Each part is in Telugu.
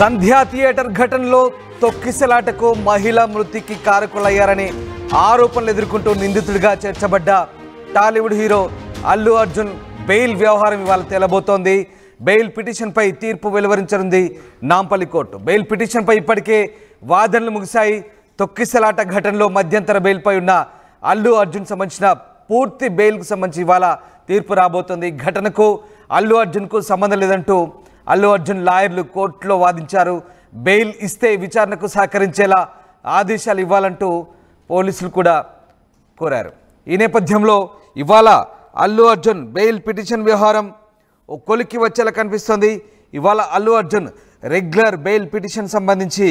సంధ్యా థియేటర్ ఘటనలో తొక్కిసలాటకు మహిళా మృతికి కారకులయ్యారని ఆరోపణలు ఎదుర్కొంటూ నిందితుడిగా చేర్చబడ్డ టాలీవుడ్ హీరో అల్లు అర్జున్ బెయిల్ వ్యవహారం ఇవాళ తేలబోతోంది. బెయిల్ పిటిషన్పై తీర్పు వెలువరించనుంది నాంపల్లి కోర్టు. బెయిల్ పిటిషన్పై ఇప్పటికే వాదనలు ముగిశాయి. తొక్కిసలాట ఘటనలో మధ్యంతర బెయిల్పై ఉన్న అల్లు అర్జున్ సంబంధించిన పూర్తి బెయిల్కు సంబంధించి ఇవాళ తీర్పు రాబోతోంది. ఘటనకు అల్లు అర్జున్కు సంబంధం లేదంటూ అల్లు అర్జున్ లాయర్లు కోర్టులో వాదించారు. బెయిల్ ఇస్తే విచారణకు సహకరించేలా ఆదేశాలు ఇవ్వాలంటూ పోలీసులు కూడా కోరారు. ఈ నేపథ్యంలో ఇవాళ అల్లు అర్జున్ బెయిల్ పిటిషన్ వ్యవహారం ఓ కొలిక్కి వచ్చేలా కనిపిస్తోంది. ఇవాళ Allu Arjun regular bail petition సంబంధించి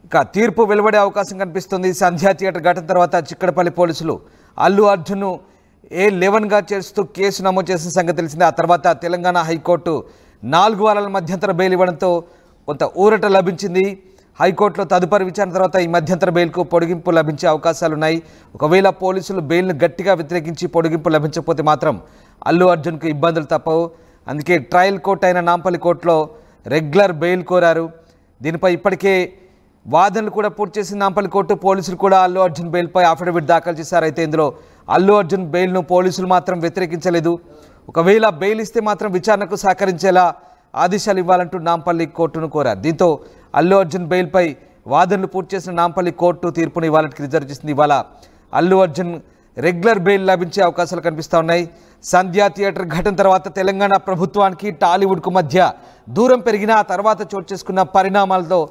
ఇక తీర్పు వెలువడే అవకాశం కనిపిస్తుంది. సంధ్యా థియేటర్ ఘటన తర్వాత చిక్కడపల్లి పోలీసులు అల్లు అర్జున్ను A11గా చేస్తూ కేసు నమోదు చేసిన సంగతి తెలిసింది. ఆ తర్వాత తెలంగాణ హైకోర్టు 4 వారాల మధ్యంతర బెయిల్ ఇవ్వడంతో కొంత ఊరట లభించింది. హైకోర్టులో తదుపరి విచారణ తర్వాత ఈ మధ్యంతర బెయిల్కు పొడిగింపు లభించే అవకాశాలున్నాయి. ఒకవేళ పోలీసులు బెయిల్ను గట్టిగా వ్యతిరేకించి పొడిగింపు లభించకపోతే మాత్రం అల్లు అర్జున్కు ఇబ్బందులు తప్పవు. అందుకే ట్రయల్ కోర్టు అయిన నాంపల్లి కోర్టులో రెగ్యులర్ బెయిల్ కోరారు. దీనిపై ఇప్పటికే వాదనలు కూడా పూర్తి చేసిన నాంపల్లి కోర్టు పోలీసులు కూడా అల్లు అర్జున్ బెయిల్పై అఫిడవిట్ దాఖలు చేశారు. అయితే ఇందులో అల్లు అర్జున్ బెయిల్ను పోలీసులు మాత్రం వ్యతిరేకించలేదు. ఒకవేళ బెయిల్ ఇస్తే మాత్రం విచారణకు సహకరించేలా ఆదేశాలు ఇవ్వాలంటూ నాంపల్లి కోర్టును కోరారు. దీంతో అల్లు అర్జున్ బెయిల్పై వాదనలు పూర్తి చేసిన నాంపల్లి కోర్టు తీర్పును ఇవాళకి రిజర్వ్ చేసింది. ఇవాళ అల్లు అర్జున్ రెగ్యులర్ బెయిల్ లభించే అవకాశాలు కనిపిస్తూ ఉన్నాయి. సంధ్యా థియేటర్ ఘటన తర్వాత తెలంగాణ ప్రభుత్వానికి టాలీవుడ్కు మధ్య దూరం పెరిగిన ఆ తర్వాత చోటు చేసుకున్న పరిణామాలతో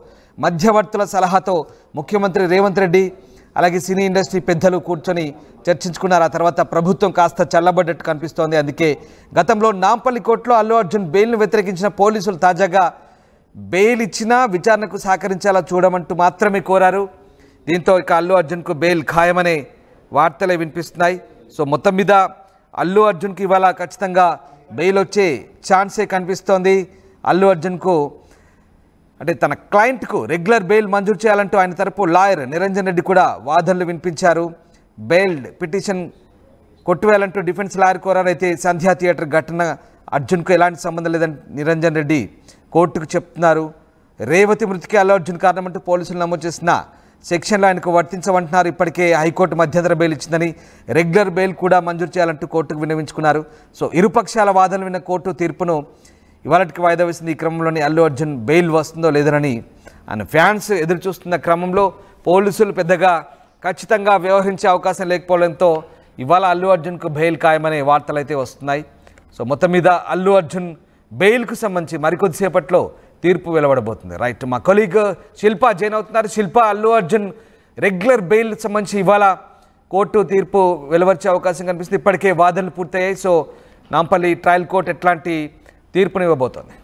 మధ్యవర్తుల సలహాతో ముఖ్యమంత్రి రేవంత్ రెడ్డి అలాగే సినీ ఇండస్ట్రీ పెద్దలు కూర్చొని చర్చించుకున్నారు. ఆ తర్వాత ప్రభుత్వం కాస్త చల్లబడ్డట్టు కనిపిస్తోంది. అందుకే గతంలో నాంపల్లి కోర్టులో అల్లు అర్జున్ బెయిల్ను వ్యతిరేకించిన పోలీసులు తాజాగా బెయిల్ ఇచ్చినా విచారణకు సహకరించేలా చూడమంటూ మాత్రమే కోరారు. దీంతో ఇక అల్లు అర్జున్కు బెయిల్ ఖాయమనే వార్తలే వినిపిస్తున్నాయి. సో మొత్తం మీద అల్లు అర్జున్కి ఇవాళ ఖచ్చితంగా బెయిల్ వచ్చే ఛాన్సే కనిపిస్తోంది. అల్లు అర్జున్కు అంటే తన క్లయింట్కు రెగ్యులర్ బెయిల్ మంజూరు చేయాలంటూ ఆయన తరపు లాయర్ నిరంజన్ రెడ్డి కూడా వాదనలు వినిపించారు. బెయిల్ పిటిషన్ కొట్టువేయాలంటూ డిఫెన్స్ లాయర్ కోరారు. అయితే సంధ్యా థియేటర్ ఘటన అర్జున్కు ఎలాంటి సంబంధం లేదని నిరంజన్ రెడ్డి కోర్టుకు చెప్తున్నారు. రేవతి మృతికి అల్లు అర్జున్ కారణమంటూ పోలీసులు నమోదు చేసిన సెక్షన్లో ఆయనకు వర్తించమంటున్నారు. ఇప్పటికే హైకోర్టు మధ్యంతర బెయిల్ ఇచ్చిందని రెగ్యులర్ బెయిల్ కూడా మంజూరు చేయాలంటూ కోర్టుకు విన్నవించుకున్నారు. సో ఇరుపక్షాల వాదనలు విన్న కోర్టు తీర్పును ఇవాళకి వాయిదా వేసింది. ఈ క్రమంలోనే అల్లు అర్జున్ బెయిల్ వస్తుందో లేదనని ఆయన ఫ్యాన్స్ ఎదురు చూస్తున్న క్రమంలో పోలీసులు పెద్దగా ఖచ్చితంగా వ్యవహరించే అవకాశం లేకపోవడంతో ఇవాళ అల్లు అర్జున్కు బెయిల్ ఖాయమనే వార్తలు అయితే వస్తున్నాయి. సో మొత్తం మీద అల్లు అర్జున్ బెయిల్కు సంబంధించి మరికొద్దిసేపట్లో తీర్పు వెలువడబోతుంది. రైట్, మా కొలీగ్ శిల్ప జైన్ అవుతున్నారు. శిల్ప, అల్లు అర్జున్ రెగ్యులర్ బెయిల్ సంబంధించి ఇవాళ కోర్టు తీర్పు వెలువరిచే అవకాశం కనిపిస్తుంది. ఇప్పటికే వాదనలు పూర్తయ్యాయి. సో నాంపల్లి ట్రయల్ కోర్టు ఎట్లాంటి తీర్పునివ్వబోతోంది?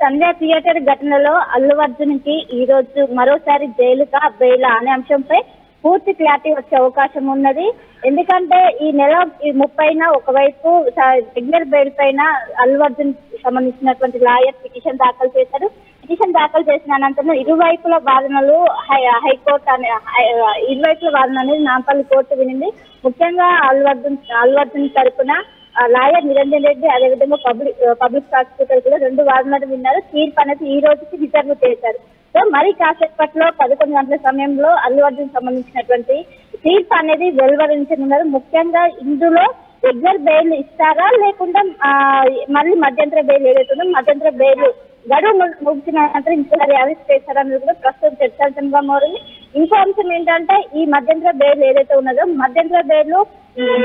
సంధ్యా థియేటర్ ఘటనలో అల్లు అర్జున్ కి ఈ రోజు మరోసారి జైలుగా బెయిల్ అనే అంశంపై పూర్తి క్లారిటీ వచ్చే అవకాశం ఉన్నది. ఎందుకంటే ఈ నెల 30న ఒకవైపు రెగ్యులర్ బెయిల్ పైన అల్లు అర్జున్ సంబంధించినటువంటి లాయర్ పిటిషన్ దాఖలు చేశారు. పిటిషన్ దాఖలు చేసిన అనంతరం ఇరువైపుల వాదనలు హైకోర్టు ఇరువైపుల వాదన అనేది నాంపల్లి కోర్టు వినింది. ముఖ్యంగా అల్లు అర్జున్ తరపున లాయర్ నిరంజన్ రెడ్డి అదేవిధంగా పబ్లిక్ ప్రాసిక్యూటర్ కూడా 2 వాదనలు విన్నారు. తీర్పు అనేది ఈ రోజుకి రిజర్వ్ చేశారు. సో మరి కాసేపట్లో 11 గంటల సమయంలో అల్లు అర్జున్ సంబంధించినటువంటి తీర్పు అనేది వెలువరించనున్నారు. ముఖ్యంగా ఇందులో రెగ్యులర్ బెయిల్ ఇస్తారా లేకుండా మళ్ళీ మధ్యంతర బెయిల్ ఏదైతుందో మధ్యంతర బెయిల్ గడువు ముగిసిన అనంతరం ఇంకోసారి అరెస్ట్ చేశారన్నది కూడా ప్రస్తుతం చర్చాంశంగా మారింది. ఇంకో అంశం ఏంటంటే ఈ మధ్యంతర బెయిల్ ఏదైతే ఉన్నదో మధ్యంతర బెయిల్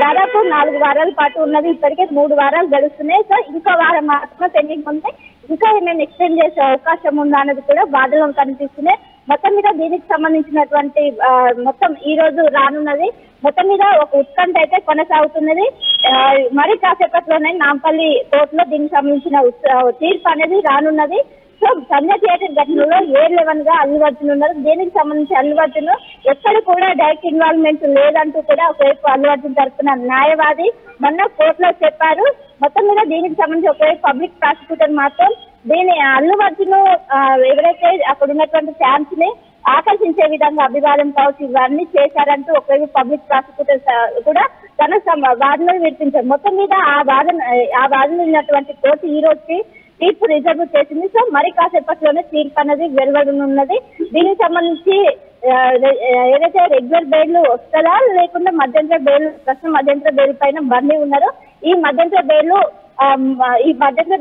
దాదాపు 4 వారాల పాటు ఉన్నది. ఇప్పటికే 3 వారాలు గడుస్తున్నాయి. సో ఇంకో వారం మాత్రమే పెండింగ్ ఉంది. ఇంకా ఏమైనా ఎక్స్టెండ్ చేసే అవకాశం ఉందా అన్నది కూడా వాదనలు కనిపిస్తున్నాయి. మొత్తం మీద దీనికి సంబంధించినటువంటి మొత్తం ఈ రోజు రానున్నది. మొత్తం మీద ఒక ఉత్కంఠ అయితే కొనసాగుతున్నది. మరి కాసేపట్లోనే నాంపల్లి కోర్టులో దీనికి సంబంధించిన తీర్పు అనేది రానున్నది. సో సంధ్యా థియేటర్ ఘటనలో A11గా అల్లు అర్జున్ ఉన్నారు. దీనికి సంబంధించి అల్లు అర్జున్ ఎక్కడ కూడా డైరెక్ట్ ఇన్వాల్వ్మెంట్ లేదంటూ కూడా ఒకవైపు అల్లు అర్జున్ తరఫున న్యాయవాది మొన్న కోర్టులో చెప్పారు. మొత్తం మీద దీనికి సంబంధించి ఒకవైపు పబ్లిక్ ప్రాసిక్యూటర్ మాత్రం అల్లు అర్జున్ ఎవరైతే అక్కడ ఉన్నటువంటి ఫ్యాన్స్ ని ఆకర్షించే విధంగా అభివాదం కావచ్చు ఇవన్నీ చేశారంటూ ఒకవైపు పబ్లిక్ ప్రాసిక్యూటర్ కూడా తన వాదనలు వినిపించారు. మొత్తం మీద ఆ వాదన ఉన్నటువంటి కోర్టు ఈ రోజుకి తీర్పు రిజర్వ్ చేసింది. సో మరి కాసేపట్లోనే తీర్పు అనేది వెలువడనున్నది. దీనికి సంబంధించి ఏదైతే రెగ్యులర్ బెయిల్ వస్తుందా లేకుండా మధ్యంతర బెయిల్, ప్రస్తుతం మధ్యంతర బెయిల్ పైన బందీ ఉన్నారు. ఈ మధ్యంతర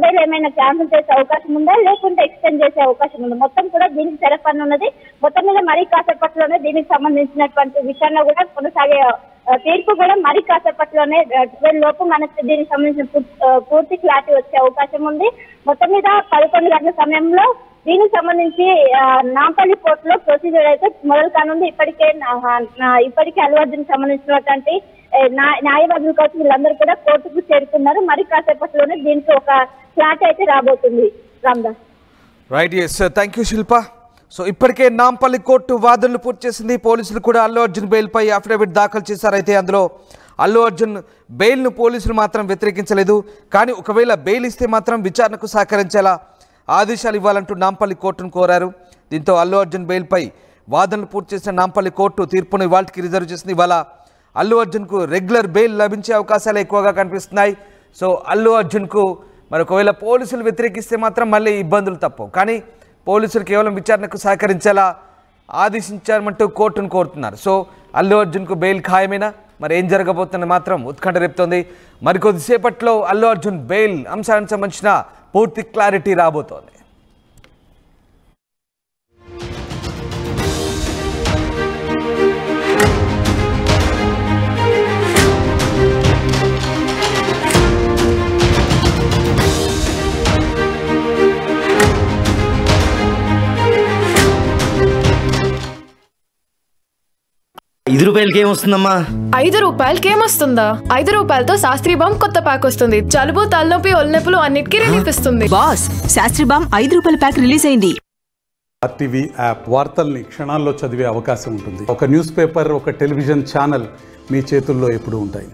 బెయిల్ ఏమైనా క్యాన్సిల్ చేసే అవకాశం ఉందా లేకుంటే ఎక్స్టెండ్ చేసే అవకాశం ఉందా, మొత్తం కూడా దీనికి తెరపనున్నది. మొత్తం మీద మరి కాసేపట్లోనే దీనికి సంబంధించినటువంటి విచారణ కూడా కొనసాగే, తీర్పు కూడా మరి కాసేపట్లోనే 12 లోపు మనకు దీనికి సంబంధించిన పూర్తి క్లారిటీ వచ్చే అవకాశం ఉంది. మొత్తం మీద 11 గంటల సమయంలో దీనికి సంబంధించి నాంపల్లి కోర్టులో ప్రొసీజర్ అయితే మొదలు కానుంది. ఇప్పటికే అల్లు అర్జున్ సంబంధించినటువంటి న్యాయవాదులు కావచ్చు వీళ్ళందరూ కూడా కోర్టుకు చేరుకున్నారు. మరి కాసేపట్లోనే దీనికి ఒక క్లారిటీ అయితే రాబోతుంది. Ramdas. Right, yes, thank you Shilpa. So ఇప్పటికే నాంపల్లి కోర్టు వాదనలు పూర్తి చేసింది. పోలీసులు కూడా అల్లు అర్జున్ బెయిల్పై అఫిడవిట్ దాఖలు చేశారు. అయితే అందులో అల్లు అర్జున్ బెయిల్ను పోలీసులు మాత్రం వ్యతిరేకించలేదు. కానీ ఒకవేళ బెయిల్ ఇస్తే మాత్రం విచారణకు సహకరించేలా ఆదేశాలు ఇవ్వాలంటూ నాంపల్లి కోర్టును కోరారు. దీంతో అల్లు అర్జున్ బెయిల్పై వాదనలు పూర్తి చేసిన నాంపల్లి కోర్టు తీర్పును ఇవాళకి రిజర్వ్ చేసింది. ఇవాళ అల్లు అర్జున్కు రెగ్యులర్ బెయిల్ లభించే అవకాశాలు ఎక్కువగా కనిపిస్తున్నాయి. సో అల్లు అర్జున్కు మరి ఒకవేళ పోలీసులు వ్యతిరేకిస్తే మాత్రం మళ్ళీ ఇబ్బందులు తప్పవు. కానీ పోలీసులు కేవలం విచారణకు సహకరించేలా ఆదేశించామంటూ కోర్టును కోరుతున్నారు. సో అల్లు అర్జున్కు బెయిల్ ఖాయమేనా, మరి ఏం జరగబోతుందని మాత్రం ఉత్కంఠ రేపుతోంది. మరికొద్దిసేపట్లో అల్లు అర్జున్ బెయిల్ అంశానికి సంబంధించిన పూర్తి క్లారిటీ రాబోతోంది. ₹5 ఏమొస్తుందమ్మా? ₹5 ఏమొస్తుందా? ₹5తో శాస్త్రీ బామ్ కొత్త ప్యాక్ వస్తుంది. జలుబు, తలనొప్పి, ఒళ్ళనొప్పులు అన్నిటికీ రిలీఫ్ ఇస్తుంది. Boss, Shastri balm ₹5 pack release అయింది. RTV యాప్ వార్తల్ని క్షణాల్లో చదివే అవకాశం ఉంటుంది. ఒక న్యూస్ పేపర్, ఒక టెలివిజన్ ఛానల్ మీ చేతుల్లో ఎప్పుడూ ఉంటాయి.